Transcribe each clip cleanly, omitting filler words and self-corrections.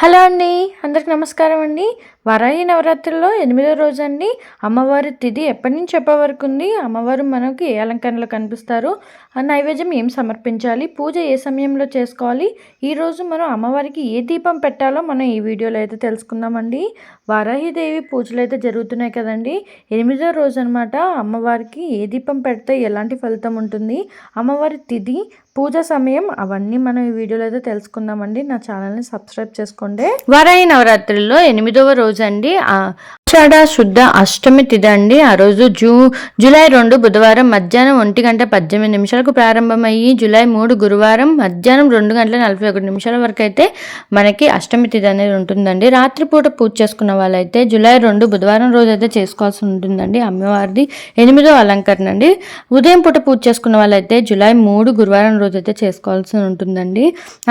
Hello అండి, అందరికి నమస్కారం అండి. వారాహి నవరాత్రుల్లో 8వ రోజు అండి. అమ్మవారి తిథి ఎప్పటి నుంచి ఎప్పటి వరకు ఉంది, అమ్మవారు మనకి ఏ అలంకరణలో కనిపిస్తారు, ఆ నైవేద్యం ఏం సమర్పించాలి, పూజ ఏ సమయంలో చేసుకోవాలి, ఈరోజు మనం అమ్మవారికి ఏ దీపం పెట్టాలో మనం ఈ వీడియోలో అయితే తెలుసుకుందామండి. వారాహిదేవి పూజలు అయితే జరుగుతున్నాయి కదండి. 8వ రోజు అనమాట. అమ్మవారికి ఏ దీపం పెడితే ఎలాంటి ఫలితం ఉంటుంది, అమ్మవారి తిథి, పూజ సమయం, అవన్నీ మనం ఈ వీడియోలో అయితే తెలుసుకుందామండి. నా ఛానల్ని సబ్స్క్రైబ్ చేసుకోండి. వారాహి నవరాత్రుల్లో 8వ రోజు అండి. ఆషాఢ శుద్ధ అష్టమి తిథి అండి. ఆ రోజు జూలై 2 బుధవారం మధ్యాహ్నం 1:18 ప్రారంభమయ్యి జూలై 3 గురువారం మధ్యాహ్నం 2:41 వరకు అయితే మనకి అష్టమి తిథి అనేది ఉంటుందండి. రాత్రిపూట పూజ చేసుకున్న వాళ్ళైతే జూలై 2 బుధవారం రోజు అయితే చేసుకోవాల్సి ఉంటుందండి. అమ్మవారిది 8వ అలంకరణ అండి. ఉదయం పూట పూజ చేసుకున్న వాళ్ళైతే జూలై 3 గురువారం రోజు అయితే చేసుకోవాల్సి ఉంటుందండి.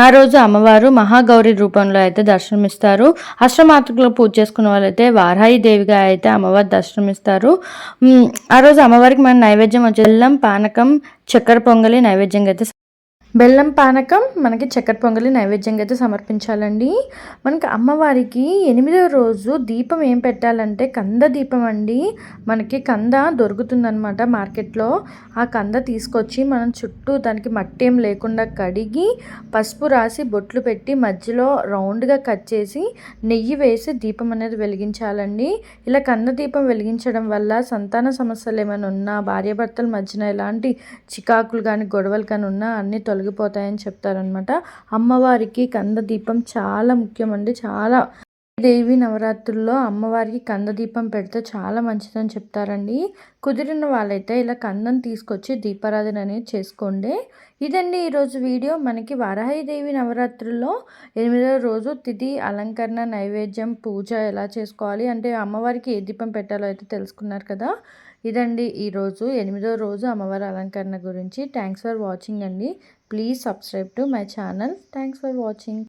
ఆ రోజు అమ్మవారు మహాగౌరి రూపంలో అయితే దర్శనమిస్తారు. అష్టమాతృకలో పూజ చేసుకున్న వాళ్ళైతే వారాహి దేవిగా అయితే అమ్మవారు దర్శనమిస్తారు. ఆ రోజు అమ్మవారికి మన నైవేద్యం వచ్చే బెల్లం పానకం చక్కెర పొంగలి నైవేద్యంగా అయితే బెల్లం పానకం మనకి చక్కెర పొంగలి నైవేద్యంగా అయితే సమర్పించాలండి. మనకి అమ్మవారికి 8వ రోజు దీపం ఏం పెట్టాలంటే కంద దీపం అండి. మనకి కంద దొరుకుతుందనమాట మార్కెట్లో. ఆ కంద తీసుకొచ్చి మనం చుట్టూ దానికి మట్టి ఏం లేకుండా కడిగి పసుపు రాసి బొట్లు పెట్టి మధ్యలో రౌండ్గా కట్ చేసి నెయ్యి వేసి దీపం అనేది వెలిగించాలండి. ఇలా కంద దీపం వెలిగించడం వల్ల సంతాన సమస్యలు ఏమైనా ఉన్నా, భార్యాభర్తల మధ్యన ఎలాంటి చికాకులు కానీ గొడవలు కానీ ఉన్నా అన్నీ తొలగిపోతాయని చెప్తారనమాట. అమ్మవారికి కంద దీపం చాలా ముఖ్యమండి. చాలా దేవి నవరాత్రుల్లో అమ్మవారికి కంద దీపం పెడితే చాలా మంచిదని చెప్తారండి. కుదిరిన వాళ్ళైతే ఇలా కందం తీసుకొచ్చి దీపారాధన అనేది చేసుకోండి. ఇదండి ఈరోజు వీడియో. మనకి వారాహిదేవి నవరాత్రుల్లో 8వ రోజు తిథి, అలంకరణ, నైవేద్యం, పూజ ఎలా చేసుకోవాలి అంటే అమ్మవారికి ఏ దీపం పెట్టాలో అయితే తెలుసుకున్నారు కదా. ఇదండి ఈరోజు 8వ రోజు అమ్మవారి అలంకరణ గురించి. థ్యాంక్స్ ఫర్ వాచింగ్ అండి. Please subscribe to my channel. Thanks for watching.